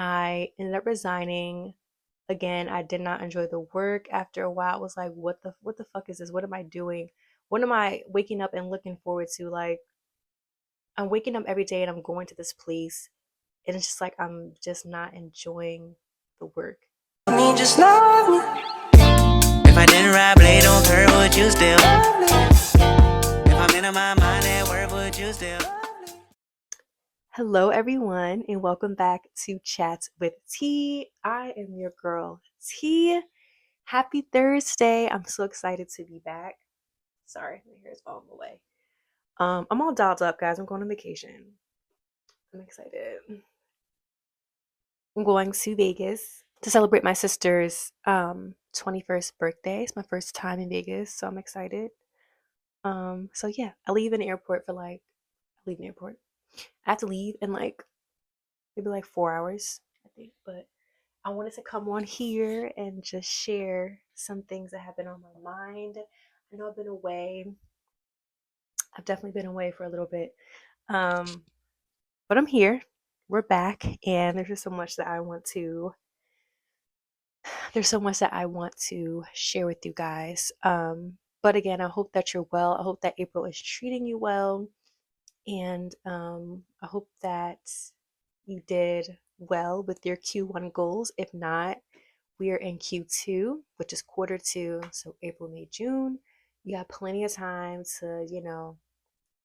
I ended up resigning. Again, I did not enjoy the work. After a while, I was like, what the fuck is this? What am I doing? What am I waking up and looking forward to? Like, I'm waking up every day and I'm going to this place, and it's just like I'm just not enjoying the work. Me, just love me. If I didn't ride blade on curve, would you still love me? If I'm in my mind at work, would you still love me? Hello, everyone, and welcome back to Chats with T. I am your girl, T. Happy Thursday. I'm so excited to be back. Sorry, my hair is all in the way. I'm all dolled up, guys. I'm going on vacation. I'm excited. I'm going to Vegas to celebrate my sister's 21st birthday. It's my first time in Vegas, so I'm excited. So yeah, I leave in the airport for I leave in the airport. I have to leave in maybe 4 hours, I think. But I wanted to come on here and just share some things that have been on my mind. I know I've been away. I've definitely been away for a little bit. Um, but I'm here. We're back, and there's so much that I want to share with you guys. But again, I hope that you're well. I hope that April is treating you well. And I hope that you did well with your Q1 goals. If not, we are in Q2, which is quarter two. So April, May, June. You got plenty of time to,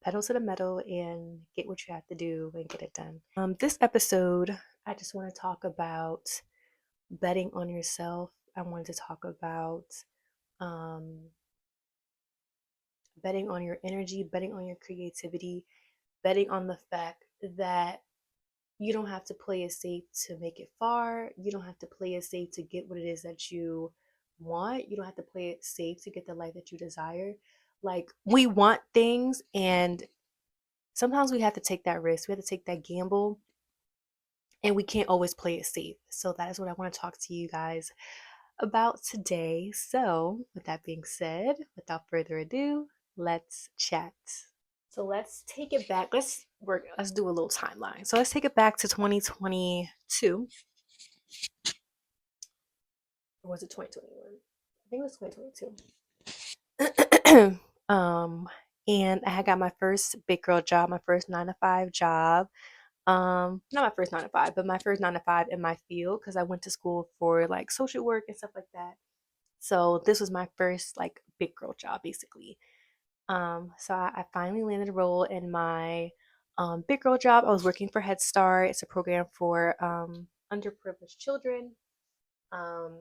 pedal to the metal and get what you have to do and get it done. This episode, I just want to talk about betting on yourself. I wanted to talk about um, betting on your energy, betting on your creativity, betting on the fact that you don't have to play it safe to make it far. You don't have to play it safe to get what it is that you want. You don't have to play it safe to get the life that you desire. Like, we want things, and sometimes we have to take that risk. We have to take that gamble, and we can't always play it safe. So, that is what I want to talk to you guys about today. So, with that being said, without further ado, let's chat. So let's take it back. Let's do a little timeline. So let's take it back to 2022. Or was it 2021? I think it was 2022. And I had got my first big girl job, my first 9 to 5 job. Not my first 9 to 5, but my first 9 to 5 in my field, because I went to school for like social work and stuff like that. So this was my first like big girl job, basically. So I finally landed a role in my big girl job. I was working for Head Start. It's a program for underprivileged children. Um,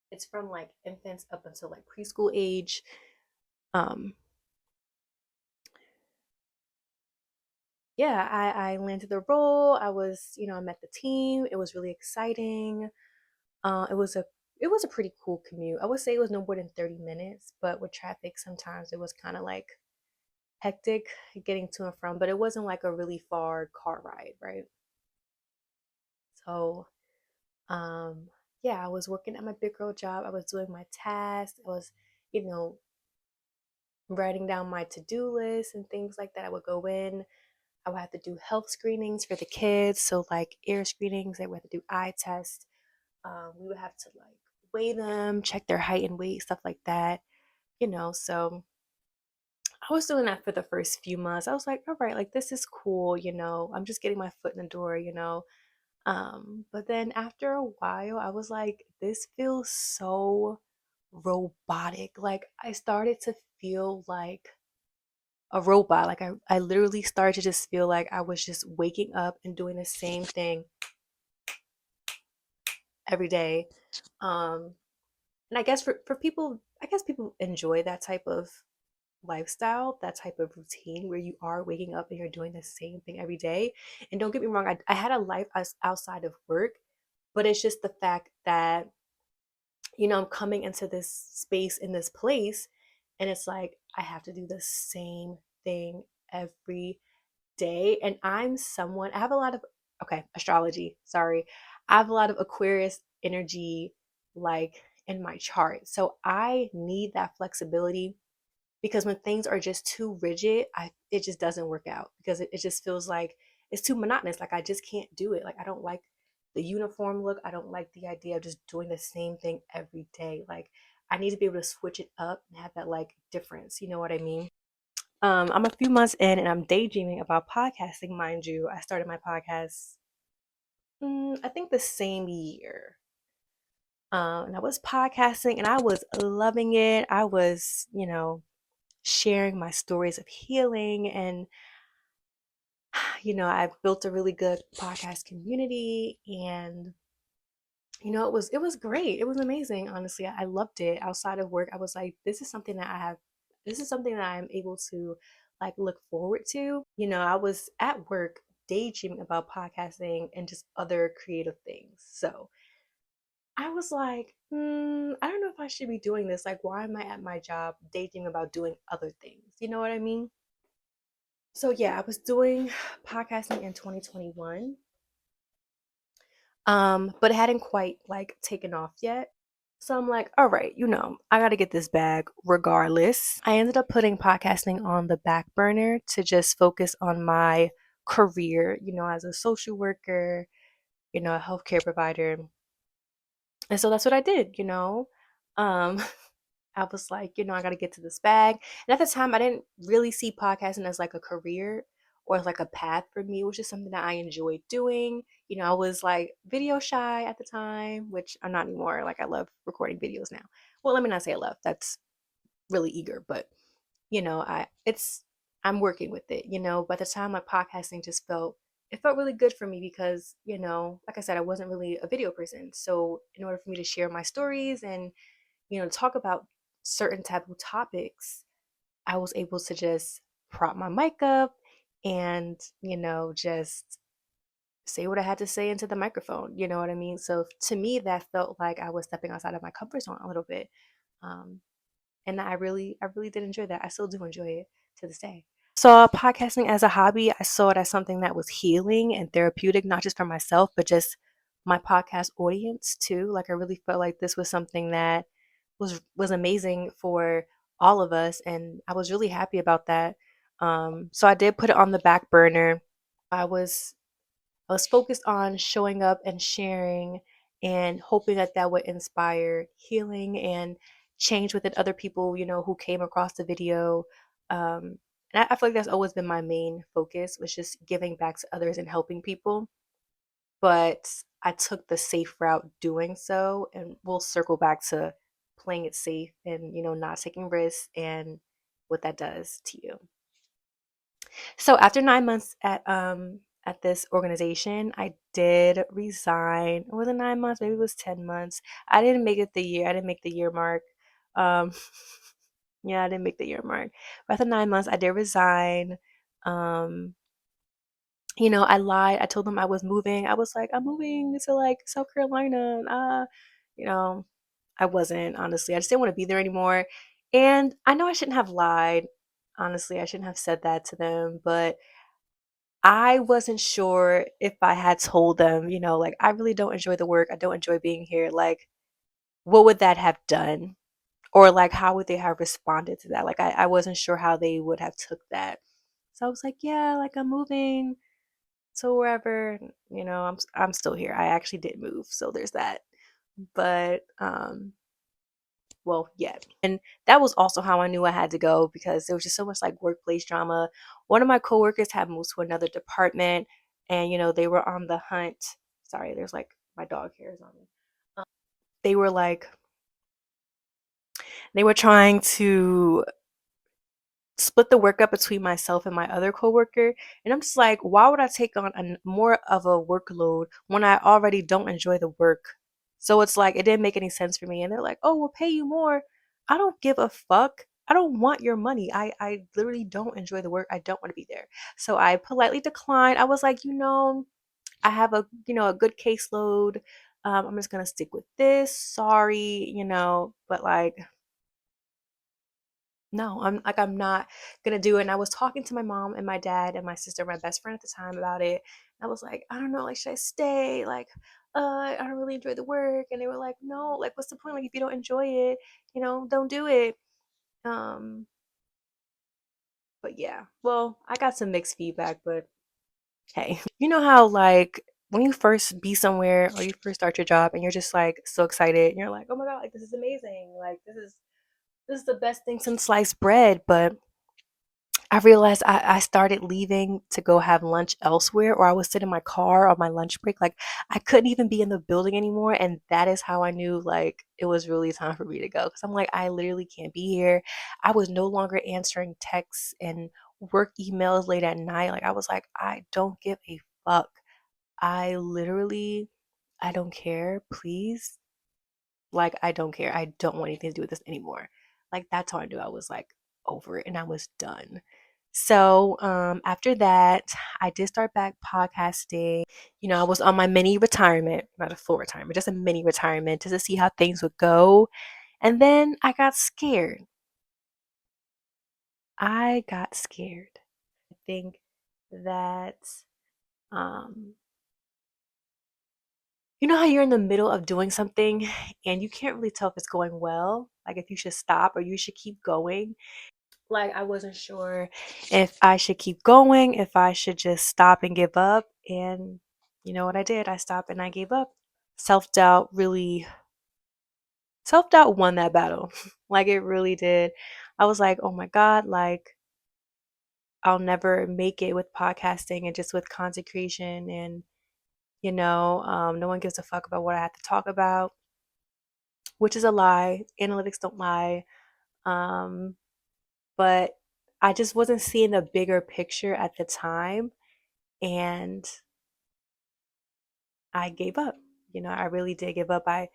it's from like infants up until like preschool age. Um, yeah, I landed the role. I met the team. It was really exciting. Uh, it was a it was a pretty cool commute. I would say it was no more than 30 minutes, but with traffic, sometimes it was kind of like hectic getting to and from, but it wasn't like a really far car ride, right? So, um, yeah, I was working at my big girl job. I was doing my tasks. I was, you know, writing down my to-do list and things like that. I would go in. I would have to do health screenings for the kids. So like ear screenings, they would have to do eye tests. We would have to like weigh them, check their height and weight, stuff like that. So I was doing that for the first few months. I was like, all right, like this is cool, I'm just getting my foot in the door. But then after a while, I was like, this feels so robotic. Like I started to feel like a robot. Like I literally started to just feel like I was just waking up and doing the same thing every day. Um, and I guess for people, I guess people enjoy that type of lifestyle, that type of routine where you are waking up and you're doing the same thing every day. And don't get me wrong, I had a life outside of work, but it's just the fact that, I'm coming into this space in this place, and it's like I have to do the same thing every day. And I have a lot of, okay, astrology, sorry. I have a lot of Aquarius energy like in my chart. So I need that flexibility, because when things are just too rigid, it just doesn't work out, because it just feels like it's too monotonous. Like I just can't do it. Like I don't like the uniform look. I don't like the idea of just doing the same thing every day. Like I need to be able to switch it up and have that like difference. You know what I mean? I'm a few months in and I'm daydreaming about podcasting, mind you. I started my podcast, I think the same year. And I was podcasting and I was loving it. I was, sharing my stories of healing and I've built a really good podcast community and it was great. It was amazing, honestly. I loved it. Outside of work, I was like, this is something that I'm able to like look forward to. I was at work daydreaming about podcasting and just other creative things. So I was like, I don't know if I should be doing this. Like, why am I at my job daydreaming about doing other things? You know what I mean? So yeah, I was doing podcasting in 2021. But it hadn't quite like taken off yet. So I'm like, all right, I got to get this bag regardless. I ended up putting podcasting on the back burner to just focus on my career, as a social worker, a healthcare provider. And so that's what I did. Um, I was like, I got to get to this bag. And at the time, I didn't really see podcasting as like a career or as like a path for me. It was just something that I enjoyed doing. I was like video shy at the time, which I'm not anymore. Like, I love recording videos now. Well, let me not say I love. That's really eager, but I'm working with it. By the time like podcasting just it felt really good for me because like I said, I wasn't really a video person. So in order for me to share my stories and talk about certain type of topics, I was able to just prop my mic up and, just say what I had to say into the microphone. You know what I mean? So to me, that felt like I was stepping outside of my comfort zone a little bit. Um, and I really did enjoy that. I still do enjoy it to this day. Saw podcasting as a hobby. I saw it as something that was healing and therapeutic, not just for myself, but just my podcast audience too. Like I really felt like this was something that was amazing for all of us, and I was really happy about that. So I did put it on the back burner. I was I was focused on showing up and sharing and hoping that that would inspire healing and change within other people, who came across the video. And I feel like that's always been my main focus was just giving back to others and helping people. But I took the safe route doing so, and we'll circle back to playing it safe and, not taking risks and what that does to you. So after 9 months at this organization, I did resign. Was it 9 months? Maybe it was 10 months. I didn't make it the year. I didn't make the year mark. Um, yeah, I didn't make the year mark. But after 9 months, I did resign. Um, I lied. I told them I was moving. I was like, I'm moving to like South Carolina. You know, I wasn't, honestly. I just didn't want to be there anymore. And I know I shouldn't have lied. Honestly, I shouldn't have said that to them, but I wasn't sure if I had told them, like, I really don't enjoy the work. I don't enjoy being here. Like, what would that have done? Or like, how would they have responded to that? Like, I wasn't sure how they would have took that. So I was like, yeah, like I'm moving to wherever, I'm still here. I actually did move. So there's that. But well, yeah. And that was also how I knew I had to go because there was just so much like workplace drama. One of my coworkers had moved to another department and they were on the hunt. Sorry, there's like my dog hairs on me. They were like they were trying to split the work up between myself and my other coworker. And I'm just like, why would I take on more of a workload when I already don't enjoy the work? So it's like, it didn't make any sense for me. And they're like, oh, we'll pay you more. I don't give a fuck. I don't want your money. I literally don't enjoy the work. I don't want to be there. So I politely declined. I was like, I have a good caseload. I'm just going to stick with this. Sorry, but like, no, I'm not gonna do it. And I was talking to my mom and my dad and my sister, my best friend at the time about it. I was like, I don't know, like, should I stay? Like, I don't really enjoy the work. And they were like, no, like, what's the point? Like, if you don't enjoy it, don't do it. Um, but yeah, well, I got some mixed feedback, but Hey, you know how like when you first be somewhere or you first start your job and you're just like so excited and you're like, oh my God, like this is amazing. Like this is the best thing since sliced bread. But I realized I started leaving to go have lunch elsewhere, or I would sit in my car on my lunch break. Like I couldn't even be in the building anymore. And that is how I knew like it was really time for me to go. Cause I'm like, I literally can't be here. I was no longer answering texts and work emails late at night. Like I was like, I don't give a fuck. I literally, I don't care. Please. Like, I don't care. I don't want anything to do with this anymore. Like, that's how I knew I was like over it and I was done. So, after that, I did start back podcasting. I was on my mini retirement, not a full retirement, just a mini retirement just to see how things would go. And then I got scared. I got scared. I think that, um, you know how you're in the middle of doing something and you can't really tell if it's going well, like if you should stop or you should keep going. Like I wasn't sure if I should keep going, if I should just stop and give up. And you know what I did? I stopped and I gave up. Self doubt really, self doubt won that battle. Like it really did. I was like, oh my God, like I'll never make it with podcasting and just with consecration. And, no one gives a fuck about what I have to talk about, which is a lie. Analytics don't lie. Um, but I just wasn't seeing the bigger picture at the time. And I gave up. I really did give up. I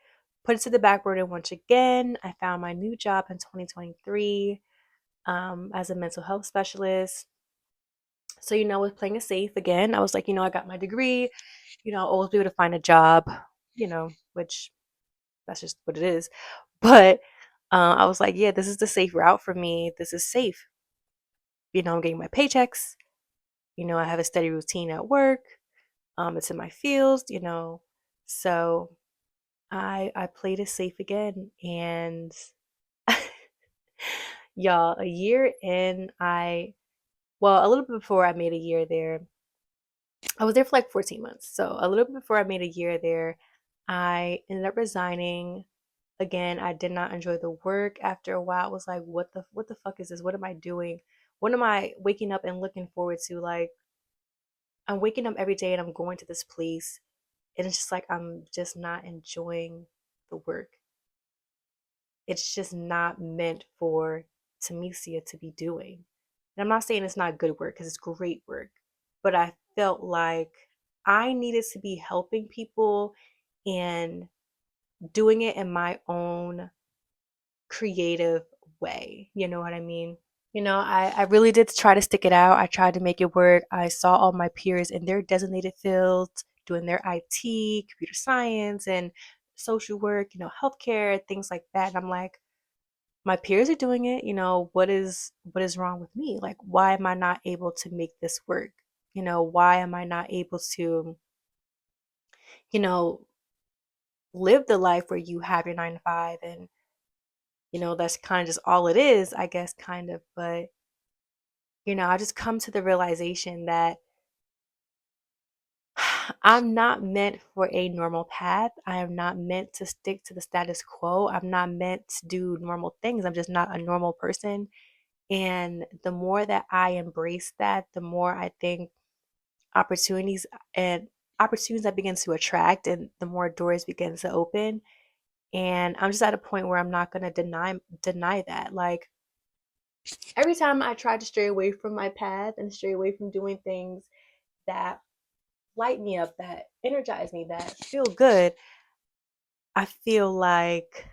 put it to the back burner once again. I found my new job in 2023 as a mental health specialist. So, I was playing it safe again. I was like, I got my degree. I'll always be able to find a job, which that's just what it is. But I was like, yeah, this is the safe route for me. This is safe. I'm getting my paychecks. I have a steady routine at work. It's in my fields, So I played it safe again, and y'all, a year in, a little bit before I made a year there, I was there for like 14 months. So a little bit before I made a year there, I ended up resigning. Again, I did not enjoy the work. After a while, I was like, what the fuck is this? What am I doing? What am I waking up and looking forward to? Like, I'm waking up every day and I'm going to this place, and it's just like I'm just not enjoying the work. It's just not meant for Tamesia to be doing. And I'm not saying it's not good work because it's great work, but I felt like I needed to be helping people and doing it in my own creative way. You know what I mean? I really did try to stick it out. I tried to make it work. I saw all my peers in their designated fields doing their IT, computer science, and social work, healthcare, things like that. And I'm like, my peers are doing it. What is wrong with me? Like, why am I not able to make this work? Why am I not able to, you know, live the life where you have your 9 to 5 and that's kind of just all it is, I guess, kind of. But I just come to the realization that I'm not meant for a normal path. I am not meant to stick to the status quo. I'm not meant to do normal things. I'm just not a normal person. And the more that I embrace that, the more I think opportunities and opportunities that begin to attract and the more doors begin to open. And I'm just at a point where I'm not gonna deny that. Like every time I try to stray away from my path and stray away from doing things that light me up, that energize me, that feel good, I feel like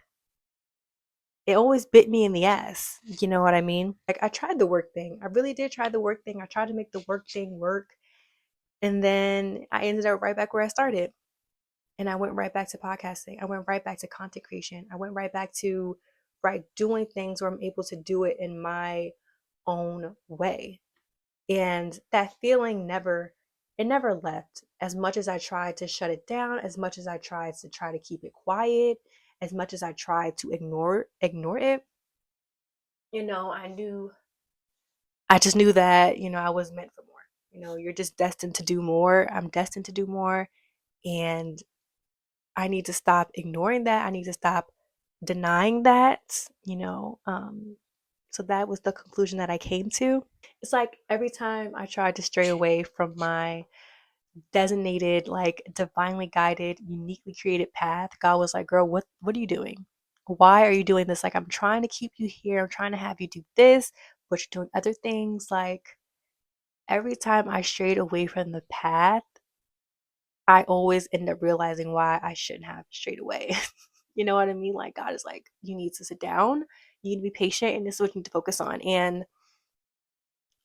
it always bit me in the ass. You know what I mean? Like I tried the work thing. I really did try the work thing. I tried to make the work thing work. And then I ended up right back where I started. And I went right back to podcasting. I went right back to content creation. I went right back to doing things where I'm able to do it in my own way. And that feeling never left. As much as I tried to shut it down, as much as I tried to try to keep it quiet, as much as I tried to ignore it, I just knew that, I was meant for more. You're just destined to do more. I'm destined to do more. And I need to stop ignoring that. I need to stop denying that. So that was the conclusion that I came to. It's like every time I tried to stray away from my designated, like divinely guided, uniquely created path, God was like, "Girl, what are you doing? Why are you doing this? Like I'm trying to keep you here. I'm trying to have you do this, but you're doing other things." Like every time I strayed away from the path, I always end up realizing why I shouldn't have strayed away. You know what I mean? Like God is like, "You need to sit down. You need to be patient, and this is what you need to focus on." And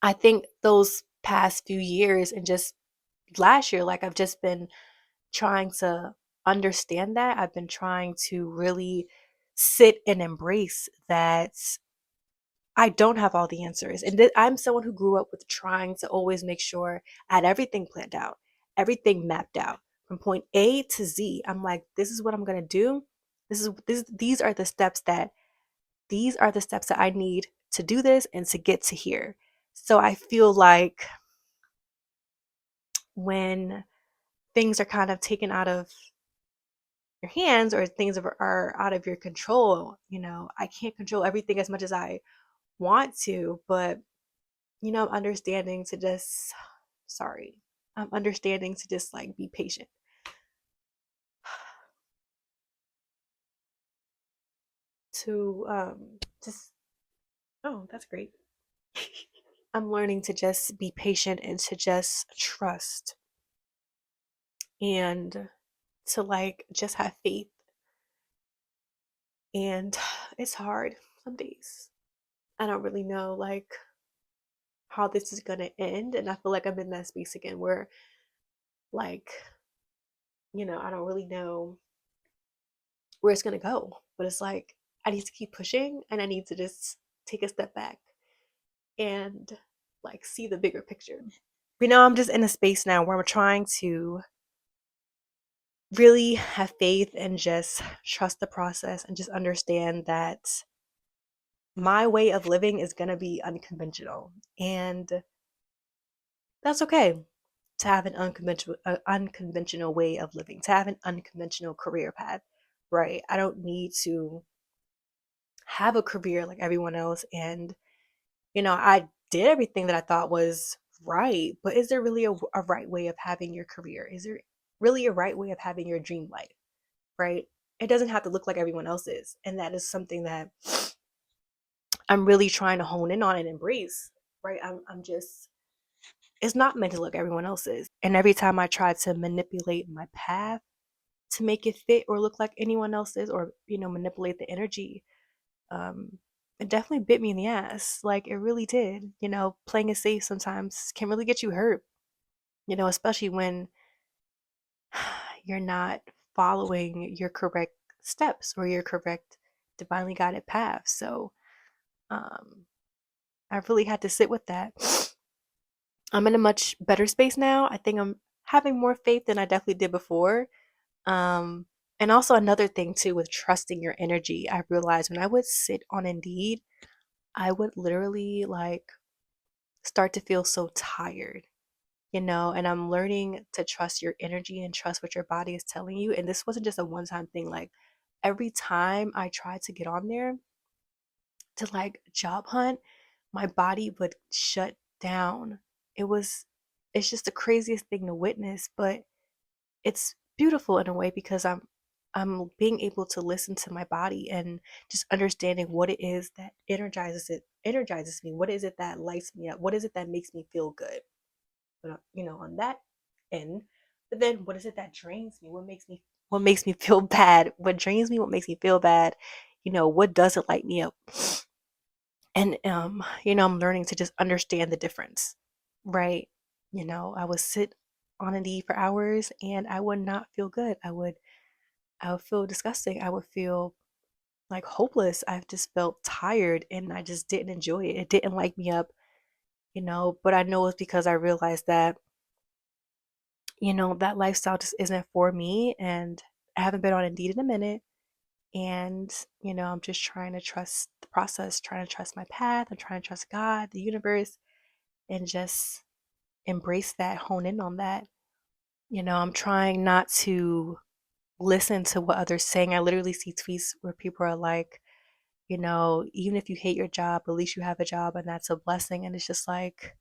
I think those past few years and just last year, like I've just been trying to understand that. I've been trying to really sit and embrace that I don't have all the answers. And I'm someone who grew up with trying to always make sure I had everything planned out, everything mapped out from point A to Z. I'm like, this is what I'm going to do. These are the steps that I need to do this and to get to here. So I feel like when things are kind of taken out of your hands or things are out of your control, I can't control everything as much as I want to, but I'm understanding to just sorry. I'm understanding to just like be patient. To just oh, that's great. I'm learning to just be patient and to just trust and to like just have faith. And it's hard some days. I don't really know like how this is gonna end. And I feel like I'm in that space again where like, I don't really know where it's gonna go. But it's like I need to keep pushing and I need to just take a step back and like see the bigger picture. I'm just in a space now where I'm trying to really have faith and just trust the process and just understand that my way of living is going to be unconventional. And that's okay to have an unconventional way of living, to have an unconventional career path, right? I don't need to have a career like everyone else. And, I did everything that I thought was right, but is there really a right way of having your career? Is there really a right way of having your dream life, right? It doesn't have to look like everyone else's. And that is something that I'm really trying to hone in on and embrace, right? I'm just, it's not meant to look everyone else's. And every time I try to manipulate my path to make it fit or look like anyone else's or, manipulate the energy, um, it definitely bit me in the ass. Like it really did. Playing it safe sometimes can really get you hurt, especially when you're not following your correct steps or your correct divinely guided path. So, um, I really had to sit with that. I'm in a much better space now. I think I'm having more faith than I definitely did before. Um, and also another thing too with trusting your energy. I realized when I would sit on Indeed, I would literally like start to feel so tired, and I'm learning to trust your energy and trust what your body is telling you. And this wasn't just a one-time thing. Like every time I tried to get on there to like job hunt, my body would shut down. It was it's just the craziest thing to witness, but it's beautiful in a way because I'm being able to listen to my body and just understanding what it is that energizes me. What is it that lights me up? What is it that makes me feel good? But on that end, but then what is it that drains me? What makes me feel bad? What drains me? What makes me feel bad? What doesn't light me up? And I'm learning to just understand the difference, right? I would sit on a knee for hours and I would not feel good. I would feel disgusting. I would feel like hopeless. I just felt tired and I just didn't enjoy it. It didn't light me up, but I know it's because I realized that, that lifestyle just isn't for me. And I haven't been on Indeed in a minute. And, I'm just trying to trust the process, trying to trust my path. I'm trying to trust God, the universe, and just embrace that, hone in on that. I'm trying not to listen to what others saying. I literally see tweets where people are like, even if you hate your job, at least you have a job and that's a blessing. And it's just like,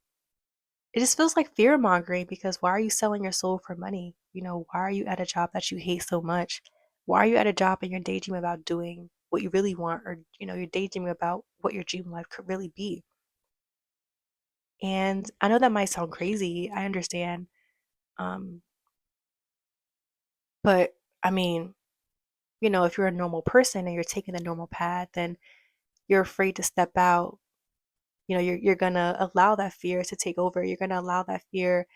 it just feels like fear mongering because why are you selling your soul for money? Why are you at a job that you hate so much? Why are you at a job and you're daydreaming about doing what you really want, or, you're daydreaming about what your dream life could really be? And I know that might sound crazy. I understand. Um, but I mean, if you're a normal person and you're taking the normal path, then you're afraid to step out. You're gonna allow that fear to take over. You're gonna allow that fear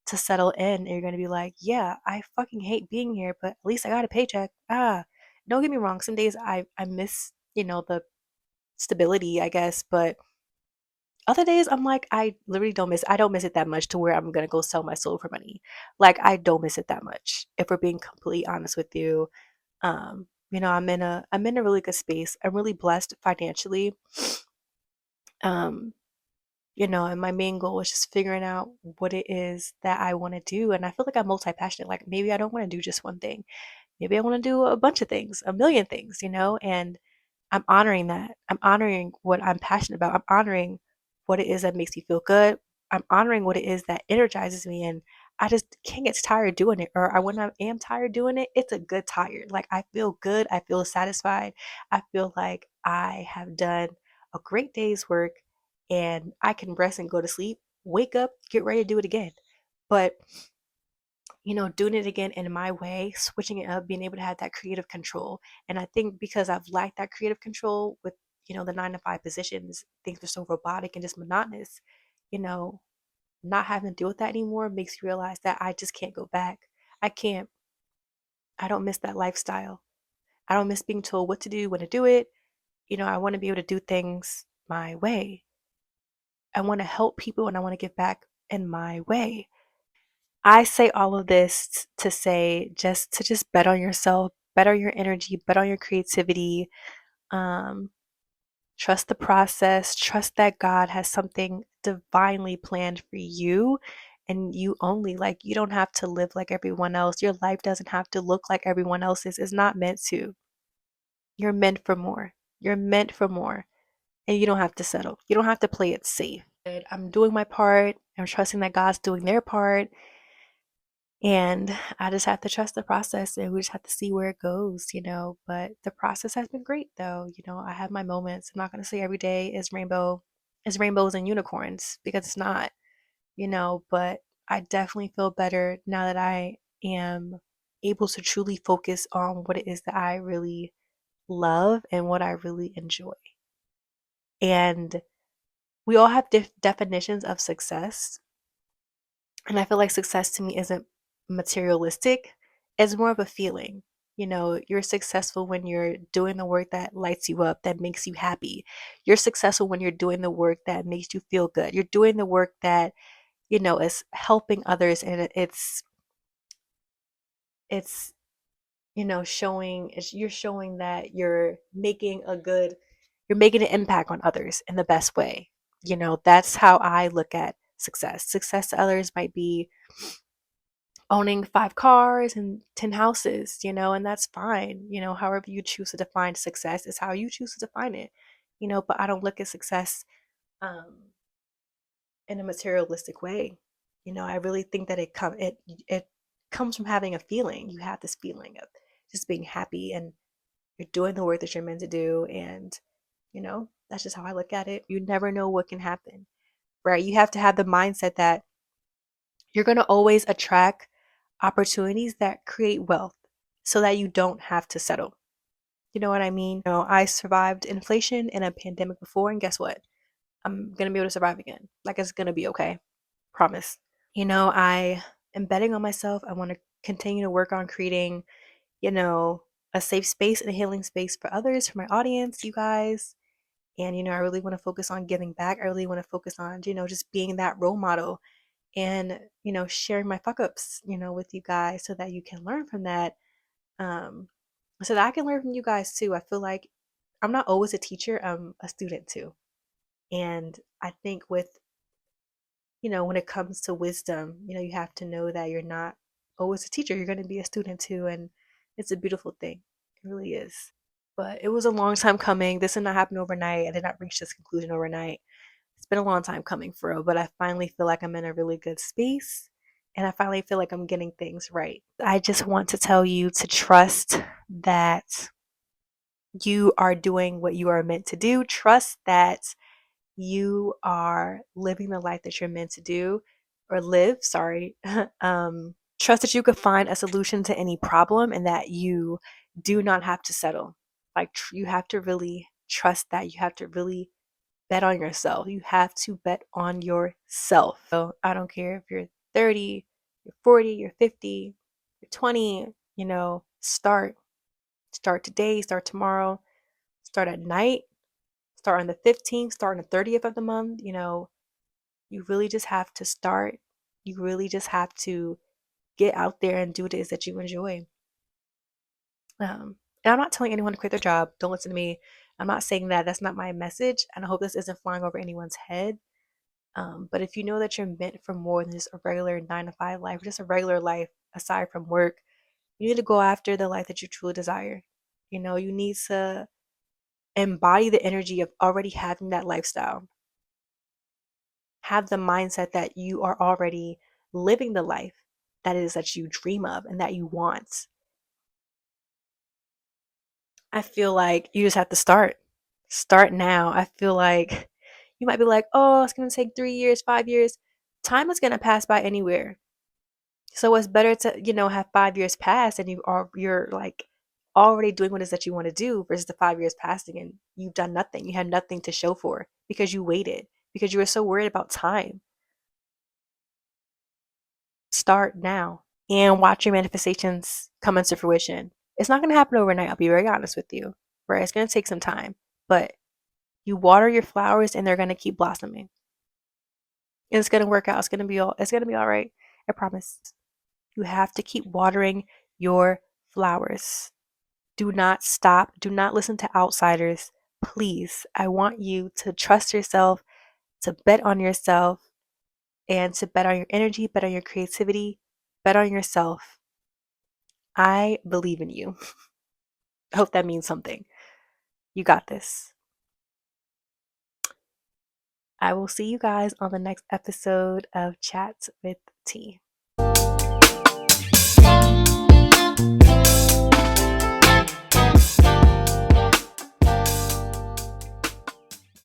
to settle in, and you're gonna be like, yeah, I fucking hate being here, but at least I got a paycheck. Don't get me wrong. Some days I miss, the stability, I guess, but other days I'm like, I don't miss it that much to where I'm gonna go sell my soul for money. Like I don't miss it that much. If we're being completely honest with you. I'm in a really good space. I'm really blessed financially. Um, and my main goal is just figuring out what it is that I want to do. And I feel like I'm multi-passionate. Like maybe I don't want to do just one thing. Maybe I want to do a bunch of things, a million things, and I'm honoring that. I'm honoring what I'm passionate about. I'm honoring what it is that makes me feel good. I'm honoring what it is that energizes me. And I just can't get tired doing it. Or when I am tired doing it, it's a good tired. Like I feel good. I feel satisfied. I feel like I have done a great day's work and I can rest and go to sleep, wake up, get ready to do it again. But doing it again in my way, switching it up, being able to have that creative control. And I think because I've lacked that creative control with, the 9 to 5 positions, things are so robotic and just monotonous, you know, not having to deal with that anymore makes you realize that I just can't go back. I can't, I don't miss that lifestyle. I don't miss being told what to do, when to do it. I want to be able to do things my way. I want to help people and I want to give back in my way. I say all of this to say just bet on yourself, bet on your energy, bet on your creativity. Um, Trust the process, trust that God has something divinely planned for you and you only. Like you don't have to live like everyone else. Your life doesn't have to look like everyone else's. It's not meant to. You're meant for more. You're meant for more. And you don't have to settle. You don't have to play it safe. I'm doing my part. I'm trusting that God's doing their part. And I just have to trust the process and we just have to see where it goes. But the process has been great though. I have my moments. I'm not gonna say every day is rainbows and unicorns because it's not, but I definitely feel better now that I am able to truly focus on what it is that I really love and what I really enjoy. And we all have definitions of success. And I feel like success to me isn't materialistic, it's more of a feeling. You're successful when you're doing the work that lights you up, that makes you happy. You're successful when you're doing the work that makes you feel good. You're doing the work that, is helping others and it's you're showing that you're making an impact on others in the best way. That's how I look at success. Success to others might be owning 5 cars and 10 houses, and that's fine. However you choose to define success is how you choose to define it, but I don't look at success um, in a materialistic way. I really think that it comes from having a feeling. You have this feeling of just being happy and you're doing the work that you're meant to do. And, that's just how I look at it. You never know what can happen, right? You have to have the mindset that you're going to always attract opportunities that create wealth so that you don't have to settle. You know what I mean? I survived inflation and a pandemic before, and guess what? I'm going to be able to survive again. Like, it's going to be okay. Promise. I am betting on myself. I want to continue to work on creating, you know, a safe space and a healing space for others, for my audience, you guys. And, I really want to focus on giving back. I really want to focus on, just being that role model and, sharing my fuck ups, with you guys so that you can learn from that. Um, so that I can learn from you guys too. I feel like I'm not always a teacher, I'm a student too. And I think with, when it comes to wisdom, you have to know that you're not always a teacher. You're going to be a student too. And it's a beautiful thing. It really is. But it was a long time coming. This did not happen overnight. I did not reach this conclusion overnight. It's been a long time coming for real, but I finally feel like I'm in a really good space and I finally feel like I'm getting things right. I just want to tell you to trust that you are doing what you are meant to do. Trust that you are living the life that you're meant to do or live, sorry. Trust that you could find a solution to any problem and that you do not have to settle. Like, you have to really trust that. You have to really bet on yourself. You have to bet on yourself. So I don't care if you're 30, you're 40, you're 50, you're 20, start. Start today, start tomorrow, start at night, start on the 15th, start on the 30th of the month. You really just have to start. You really just have to get out there and do what it is that you enjoy. And I'm not telling anyone to quit their job. Don't listen to me. I'm not saying that. That's not my message. And I hope this isn't flying over anyone's head. But if you know that you're meant for more than just a regular 9 to 5 life, just a regular life aside from work, you need to go after the life that you truly desire. You need to embody the energy of already having that lifestyle. Have the mindset that you are already living the life that is that you dream of and that you want. I feel like you just have to start. Start now. I feel like you might be like, oh, it's going to take 3 years, 5 years. Time is going to pass by anywhere. So it's better to, have 5 years pass and you're like already doing what it is that you want to do versus the 5 years passing and you've done nothing. You had nothing to show for because you waited, because you were so worried about time. Start now and watch your manifestations come into fruition. It's not going to happen overnight. I'll be very honest with you. Right? It's going to take some time, but you water your flowers and they're going to keep blossoming. And it's going to work out. It's going to be all right. I promise. You have to keep watering your flowers. Do not stop. Do not listen to outsiders. Please, I want you to trust yourself, to bet on yourself, and to bet on your energy, bet on your creativity, bet on yourself. I believe in you. I hope that means something. You got this. I will see you guys on the next episode of Chats with T.